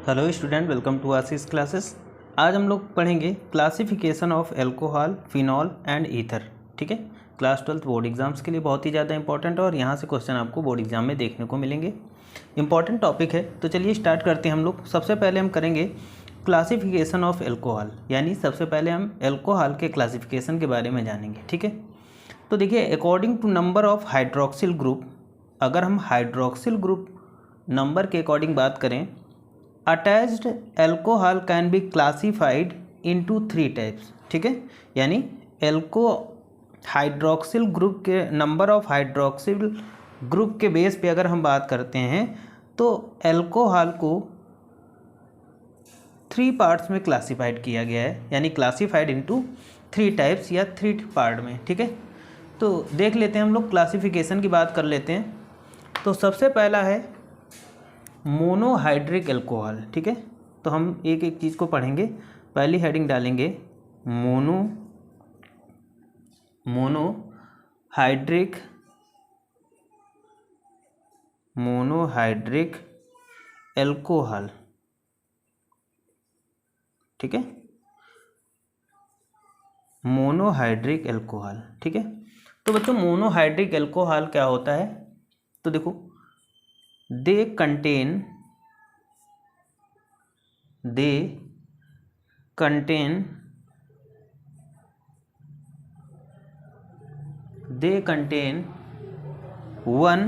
Hello student, welcome to Ashish classes. आज हम लोग पढ़ेंगे classification of alcohol, phenol and ether. ठीक है, क्लास 12 बोर्ड एग्जाम्स के लिए बहुत ही ज़्यादा इंपॉर्टेंट है और यहाँ से क्वेश्चन आपको बोर्ड एग्जाम में देखने को मिलेंगे। इंपॉर्टेंट टॉपिक है, तो चलिए स्टार्ट करते हैं हम लोग। सबसे पहले हम करेंगे क्लासिफिकेशन ऑफ अल्कोहल, यानी सबसे पहले हम अल्कोहल के क्लासिफिकेशन के बारे में जानेंगे। ठीक है, तो देखिए according to number of hydroxyl group, अगर हम हाइड्रोक्सिल ग्रुप नंबर के अकॉर्डिंग बात करें, attached alcohol can be classified into 3 types. ठीक है, यानी हाइड्रोक्सिल ग्रुप के नंबर ऑफ हाइड्रोक्सिल ग्रुप के बेस पे अगर हम बात करते हैं तो अल्कोहल को 3 पार्ट्स में क्लासिफाइड किया गया है, यानी क्लासिफाइड इनटू 3 टाइप्स या 3 पार्ट में। ठीक है, तो देख लेते हैं हम लोग, क्लासिफिकेशन की बात कर लेते हैं। तो सबसे पहला है मोनोहाइड्रिक अल्कोहल। ठीक है, तो हम एक एक चीज़ को पढ़ेंगे। पहली हेडिंग डालेंगे मोनोहाइड्रिक अल्कोहल। ठीक है, मोनोहाइड्रिक अल्कोहल। ठीक है, तो बच्चों मोनोहाइड्रिक अल्कोहल क्या होता है, तो देखो they contain one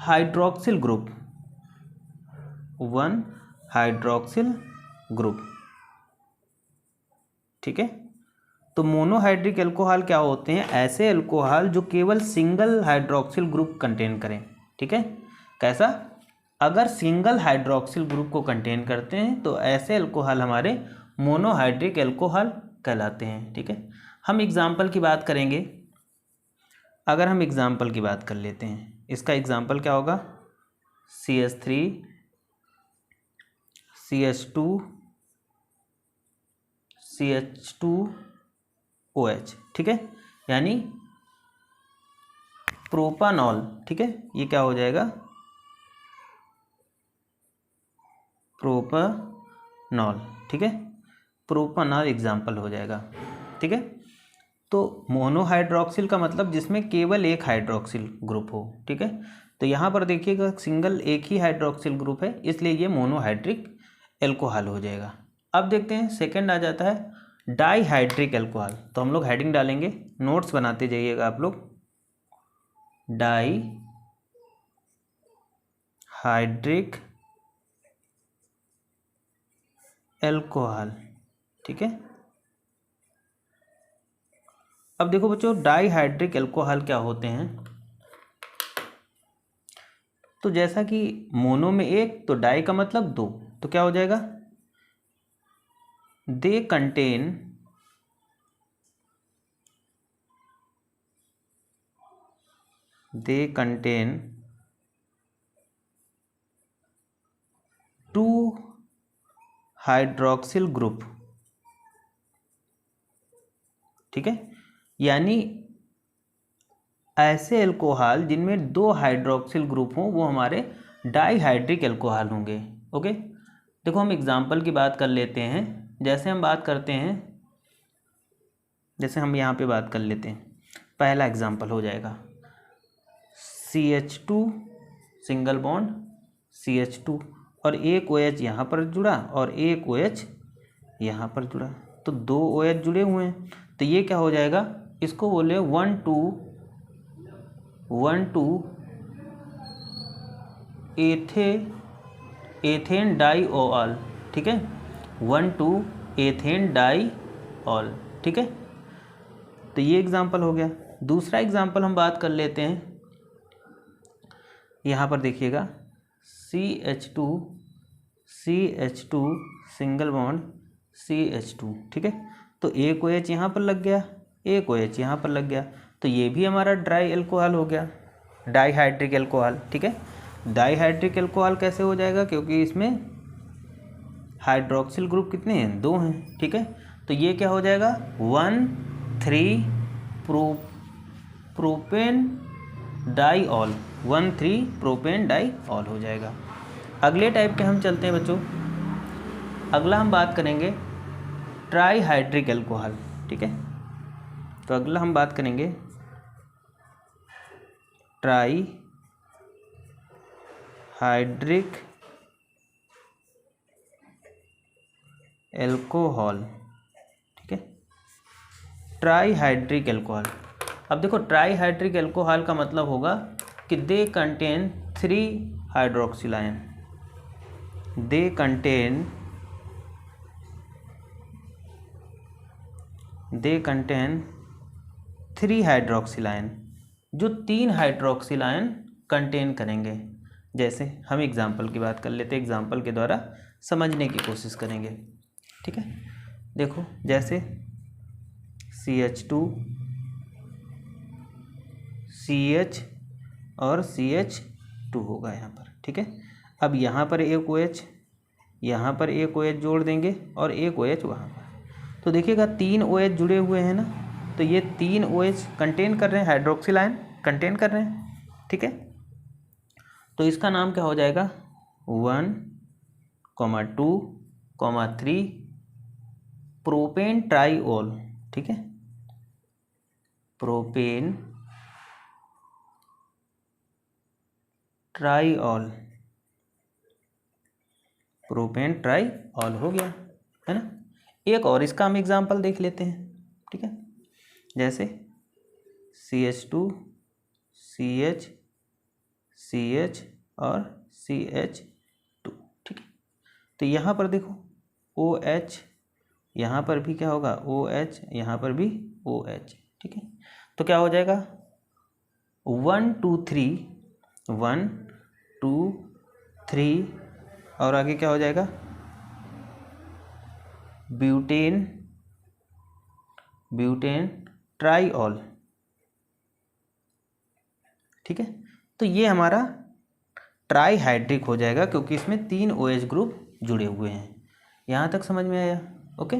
hydroxyl group। ठीक है, तो मोनोहाइड्रिक अल्कोहल क्या होते हैं, ऐसे अल्कोहल जो केवल सिंगल हाइड्रोक्सिल ग्रुप कंटेन करें। ठीक है, कैसा, अगर सिंगल हाइड्रोक्सिल ग्रुप को कंटेन करते हैं तो ऐसे अल्कोहल हमारे मोनोहाइड्रिक अल्कोहल कहलाते हैं। ठीक है, हम एग्जाम्पल की बात करेंगे। अगर हम एग्जाम्पल की बात कर लेते हैं, इसका एग्जाम्पल क्या होगा, CH3 CH2 CH2OH। ठीक है, यानी प्रोपानॉल। ठीक है, ये क्या हो जाएगा, प्रोपानॉल। ठीक है, प्रोपानॉल एग्जाम्पल हो जाएगा। ठीक है, तो मोनोहाइड्रोक्सिल का मतलब जिसमें केवल एक हाइड्रोक्सिल ग्रुप हो। ठीक है, तो यहाँ पर देखिएगा सिंगल एक ही हाइड्रोक्सिल ग्रुप है, इसलिए ये मोनोहाइड्रिक अल्कोहल हो जाएगा। अब देखते हैं सेकंड आ जाता है डाईहाइड्रिक अल्कोहल। तो हम लोग हेडिंग डालेंगे, नोट्स बनाते जाइएगा आप लोग। Dihydric alcohol. ठीक है, अब देखो बच्चों डाईहाइड्रिक अल्कोहल क्या होते हैं, तो जैसा कि मोनो में एक, तो डाई का मतलब 2, तो क्या हो जाएगा, they contain two hydroxyl group. ठीक है, यानी ऐसे अल्कोहल जिनमें 2 हाइड्रोक्सिल ग्रुप हों वो हमारे डाईहाइड्रिक अल्कोहल होंगे। ओके, देखो हम एग्जाम्पल की बात कर लेते हैं। जैसे हम बात करते हैं, जैसे हम यहाँ पे बात कर लेते हैं, पहला एग्जाम्पल हो जाएगा CH2 सिंगल बॉन्ड CH2 और एक OH यहाँ पर जुड़ा और एक OH यहाँ पर जुड़ा, तो 2 OH जुड़े हुए हैं, तो ये क्या हो जाएगा, इसको बोले 1,2 एथेन डाईऑल। ठीक है, 1,2 एथेन डाईऑल। ठीक है, तो ये एग्जाम्पल हो गया। दूसरा एग्जाम्पल हम बात कर लेते हैं, यहाँ पर देखिएगा CH2 सिंगल बॉन्ड CH2। ठीक है, तो एक OH यहाँ पर लग गया, एक OH यहाँ पर लग गया, तो ये भी हमारा ड्राई अल्कोहल हो गया, डाईहाइड्रिक अल्कोहल। ठीक है, डाईहाइड्रिक अल्कोहल कैसे हो जाएगा, क्योंकि इसमें हाइड्रोक्सिल ग्रुप कितने हैं, 2 हैं। ठीक है, तो ये क्या हो जाएगा, 1,3 प्रोपेन डाईऑल। 1,3 प्रोपेन डाईऑल हो जाएगा। अगले टाइप के हम चलते हैं बच्चों। अगला हम बात करेंगे ट्राईहाइड्रिक एल्कोहल, ठीक है। तो अगला हम बात करेंगे ट्राईहाइड्रिक एल्कोहल, ठीक है। ट्राईहाइड्रिक एल्कोहल, अब देखो ट्राईहाइड्रिक एल्कोहल का मतलब होगा कि they contain 3 hydroxyl ion, they contain 3 hydroxyl ion, जो 3 हाइड्रोक्सिल आयन कंटेन करेंगे। जैसे हम एग्जाम्पल की बात कर लेते हैं, एग्जाम्पल के द्वारा समझने की कोशिश करेंगे, ठीक है। देखो जैसे CH2 CH और CH2 होगा यहाँ पर, ठीक है। अब यहाँ पर एक OH, यहाँ पर एक OH जोड़ देंगे और एक OH वहाँ पर, तो देखिएगा 3 OH जुड़े हुए हैं ना, तो ये 3 OH कंटेन कर रहे हैं, हाइड्रोक्सिल आयन कंटेन कर रहे हैं, ठीक है। तो इसका नाम क्या हो जाएगा 1, 2, 3 प्रोपेन ट्राईऑल, ठीक है। प्रोपेन ट्राईऑल, प्रोपेन ट्राईऑल हो गया, है ना। एक और इसका हम एग्जाम्पल देख लेते हैं, ठीक है। जैसे CH2 CH CH और CH2, ठीक है। तो यहाँ पर देखो OH, यहाँ पर भी क्या होगा OH, यहाँ पर भी OH, ठीक है। तो क्या हो जाएगा 1 2 3 1 2 3 और आगे क्या हो जाएगा ब्यूटेन ट्राईऑल, ठीक है। तो ये हमारा ट्राईहाइड्रिक हो जाएगा क्योंकि इसमें 3 OH ग्रुप जुड़े हुए हैं। यहाँ तक समझ में आया? ओके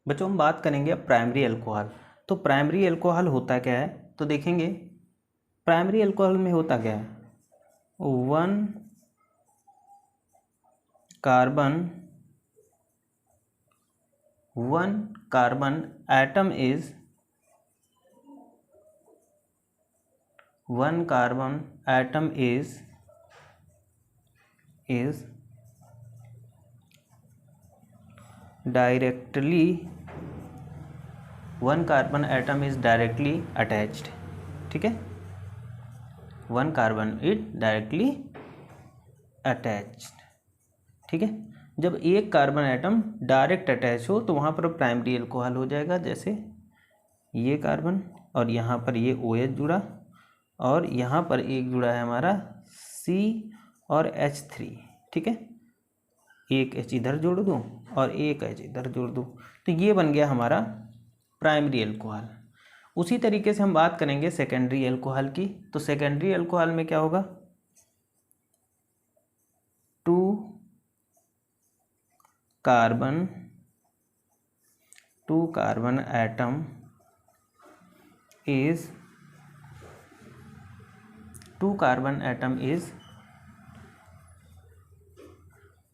बच्चों, हम बात करेंगे अब प्राइमरी अल्कोहल। तो प्राइमरी अल्कोहल होता क्या है, तो देखेंगे प्राइमरी अल्कोहल में होता क्या है, 1 carbon atom is 1 carbon atom is directly 1 carbon atom is directly attached, ठीक है। 1 कार्बन इज डायरेक्टली अटैच्ड, ठीक है। जब एक कार्बन एटम डायरेक्ट अटैच हो तो वहाँ पर प्राइमरी अल्कोहल हो जाएगा। जैसे ये कार्बन और यहाँ पर ये OH जुड़ा और यहाँ पर एक जुड़ा है हमारा C और H3, ठीक है। एक H इधर जोड़ दूँ और एक H इधर जोड़ दूँ, तो ये बन गया हमारा प्राइमरी अल्कोहल। उसी तरीके से हम बात करेंगे सेकेंडरी अल्कोहल की। तो सेकेंडरी अल्कोहल में क्या होगा 2 carbon atom is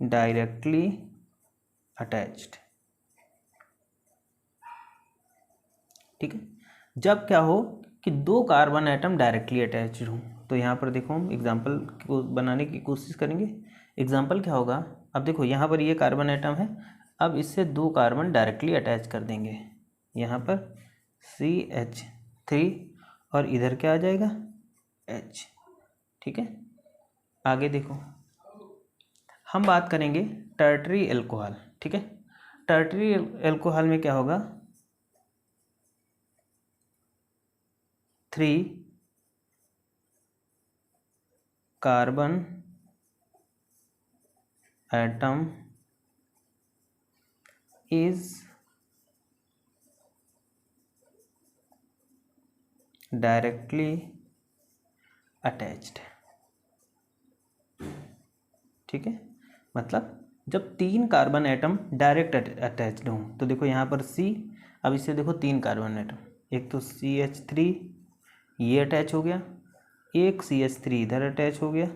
directly attached, ठीक है। जब क्या हो कि 2 कार्बन एटम डायरेक्टली अटैच्ड हों, तो यहाँ पर देखो हम एग्जाम्पल को बनाने की कोशिश करेंगे। एग्जाम्पल क्या होगा, अब देखो यहाँ पर ये कार्बन एटम है, अब इससे 2 कार्बन डायरेक्टली अटैच कर देंगे, यहाँ पर CH3 और इधर क्या आ जाएगा H, ठीक है। आगे देखो हम बात करेंगे टर्टरी अल्कोहल, ठीक है। टर्टरी अल्कोहल में क्या होगा 3 carbon atom is directly attached, ठीक है। मतलब जब 3 कार्बन एटम डायरेक्ट अटैच्ड हों, तो देखो यहाँ पर C, अब इससे देखो 3 कार्बन एटम, एक तो CH3 ये अटैच हो गया, एक CH3 इधर अटैच हो गया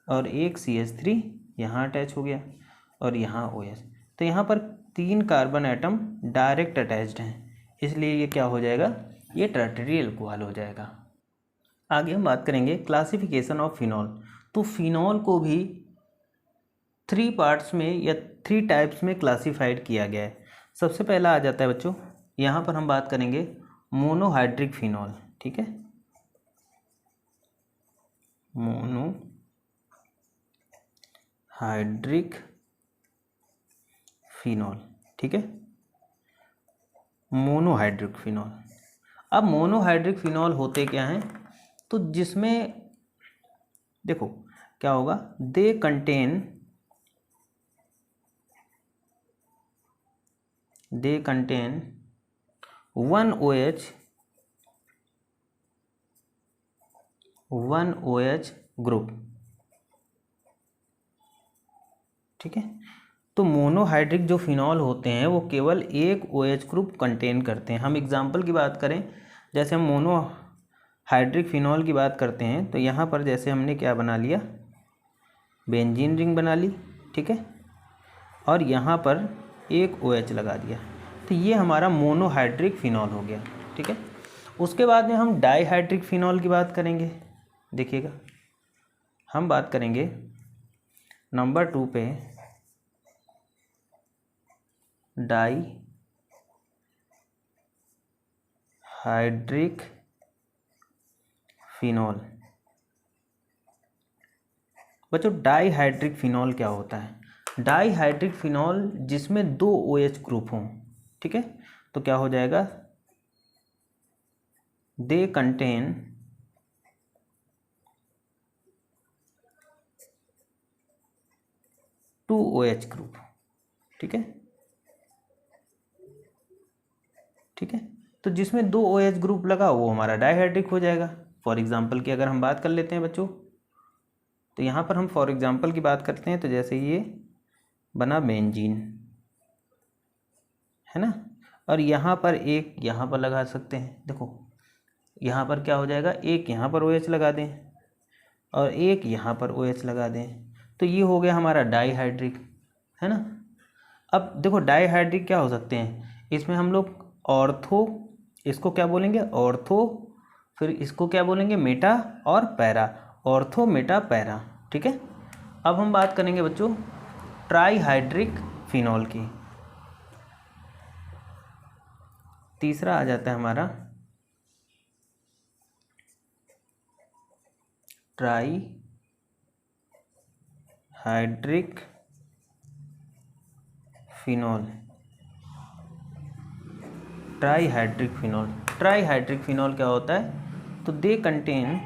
और एक CH3 यहाँ अटैच हो गया और यहाँ OH। तो यहाँ पर 3 कार्बन एटम डायरेक्ट अटैच्ड हैं, इसलिए ये क्या हो जाएगा, ये टर्टियरी अल्कोहल हो जाएगा। आगे हम बात करेंगे क्लासिफिकेशन ऑफ फिनॉल। तो फिनॉल को भी 3 पार्ट्स में या 3 टाइप्स में क्लासिफाइड किया गया है। सबसे पहला आ जाता है बच्चों, यहाँ पर हम बात करेंगे मोनोहाइड्रिक फिनॉल, ठीक है, मोनोहाइड्रिक फिनॉल, ठीक है, मोनोहाइड्रिक फिनॉल। अब मोनोहाइड्रिक फिनॉल होते क्या हैं, तो जिसमें देखो क्या होगा, दे कंटेन 1 OH ग्रुप, ठीक है। तो मोनोहाइड्रिक जो फिनॉल होते हैं वो केवल एक OH ग्रुप कंटेन करते हैं। हम एग्जांपल की बात करें, जैसे हम मोनोहाइड्रिक फिनॉल की बात करते हैं तो यहाँ पर जैसे हमने क्या बना लिया, बेंजीन रिंग बना ली, ठीक है, और यहाँ पर एक OH लगा दिया, तो ये हमारा मोनोहाइड्रिक फिनॉल हो गया, ठीक है। उसके बाद में हम डाईहाइड्रिक फिनॉल की बात करेंगे। देखिएगा, हम बात करेंगे नंबर 2 पे डाईहाइड्रिक फिनॉल। बच्चों डाईहाइड्रिक फिनॉल क्या होता है, डाईहाइड्रिक फिनॉल जिसमें 2 OH ग्रुप हों, ठीक है, तो क्या हो जाएगा, दे कंटेन 2 OH ग्रुप, ठीक है, ठीक है। तो जिसमें 2 OH ग्रुप लगा वो हमारा डाईहाइड्रिक हो जाएगा। फॉर एग्जांपल की अगर हम बात कर लेते हैं बच्चों, तो यहाँ पर हम फॉर एग्जांपल की बात करते हैं, तो जैसे ये बना बेंजीन, है ना, और यहाँ पर एक यहाँ पर लगा सकते हैं। देखो यहाँ पर क्या हो जाएगा, एक यहाँ पर OH लगा दें और एक यहाँ पर OH लगा दें, तो ये हो गया हमारा डाईहाइड्रिक, है ना। अब देखो डाईहाइड्रिक क्या हो सकते हैं, इसमें हम लोग ऑर्थो, इसको क्या बोलेंगे ऑर्थो, फिर इसको क्या बोलेंगे मेटा और पैरा, ऑर्थो मेटा पैरा, ठीक है। अब हम बात करेंगे बच्चों ट्राईहाइड्रिक फिनॉल की। तीसरा आ जाता है हमारा trihydric phenol. Trihydric phenol, trihydric phenol क्या होता है, तो दे कंटेन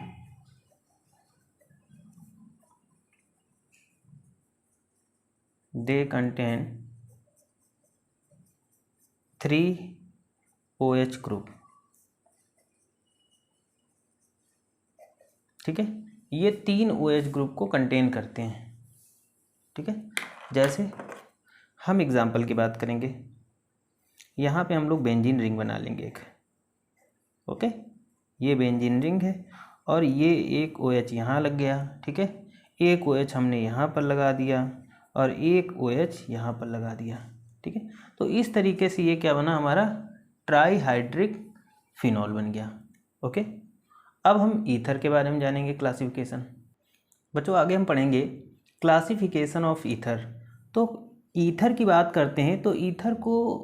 3 OH ग्रुप, ठीक है, ये 3 OH ग्रुप को कंटेन करते हैं, ठीक है। जैसे हम एग्जाम्पल की बात करेंगे, यहाँ पे हम लोग बेंजीन रिंग बना लेंगे एक, ओके, ये बेंजीन रिंग है और ये एक OH यहाँ लग गया, ठीक है, एक OH हमने यहाँ पर लगा दिया और एक OH यहाँ पर लगा दिया, ठीक है। तो इस तरीके से ये क्या बना, हमारा ट्राईहाइड्रिक फिनॉल बन गया, ओके। अब हम ईथर के बारे में जानेंगे, क्लासिफिकेशन। बच्चों आगे हम पढ़ेंगे क्लासिफिकेशन ऑफ ईथर। तो ईथर की बात करते हैं तो ईथर को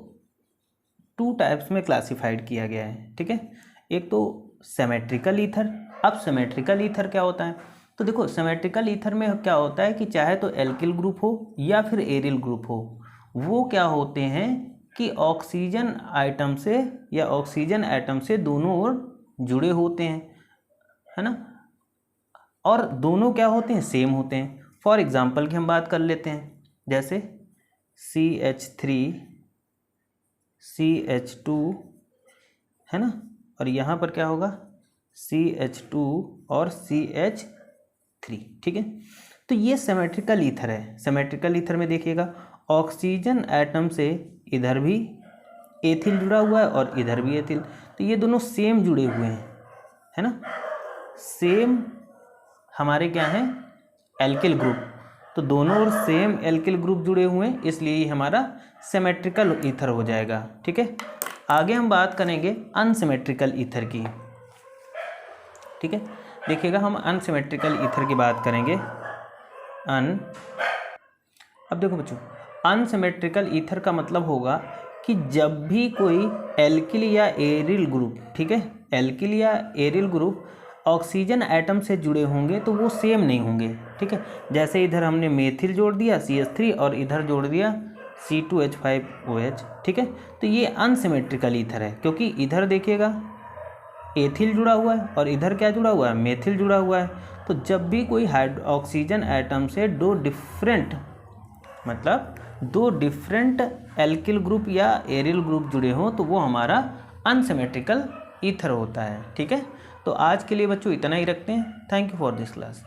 2 टाइप्स में क्लासिफाइड किया गया है, ठीक है। एक तो सिमेट्रिकल ईथर। अब सिमेट्रिकल ईथर क्या होता है, तो देखो सिमेट्रिकल ईथर में क्या होता है कि चाहे तो एल्किल ग्रुप हो या फिर एरिल ग्रुप हो, वो क्या होते हैं कि ऑक्सीजन आइटम से या ऑक्सीजन एटम से दोनों ओर जुड़े होते हैं, है ना, और दोनों क्या होते हैं, सेम होते हैं। फॉर एग्जांपल की हम बात कर लेते हैं, जैसे CH3 CH2, है ना, और यहाँ पर क्या होगा CH2 और CH3, ठीक है। तो ये सिमेट्रिकल ईथर है। सिमेट्रिकल ईथर में देखिएगा ऑक्सीजन एटम से इधर भी एथिल जुड़ा हुआ है और इधर भी एथिल, तो ये दोनों सेम जुड़े हुए हैं, है ना, सेम हमारे क्या हैं, एल्किल ग्रुप, तो दोनों ओर सेम एल्किल ग्रुप जुड़े हुए हैं, इसलिए ये हमारा सिमेट्रिकल ईथर हो जाएगा। ठीक है, आगे हम बात करेंगे अनसिमेट्रिकल ईथर की। ठीक है, देखिएगा हम अनसिमेट्रिकल ईथर की बात करेंगे। अब देखो बच्चों, अनसिमेट्रिकल ईथर का मतलब होगा कि जब भी कोई एल्किल या एरिल ग्रुप, ठीक है, एल्किल या एरिल ग्रुप ऑक्सीजन एटम से जुड़े होंगे तो वो सेम नहीं होंगे। ठीक है, जैसे इधर हमने मेथिल जोड़ दिया CH3 और इधर जोड़ दिया C2H5OH। ठीक है, तो ये अनसिमेट्रिकल ईथर है, क्योंकि इधर देखिएगा एथिल जुड़ा हुआ है और इधर क्या जुड़ा हुआ है, मेथिल जुड़ा हुआ है। तो जब भी कोई ऑक्सीजन एटम से दो डिफरेंट एल्किल ग्रुप या एरिल ग्रुप जुड़े हों तो वो हमारा अनसिमेट्रिकल ईथर होता है। ठीक है, तो आज के लिए बच्चों इतना ही रखते हैं। Thank you for this class.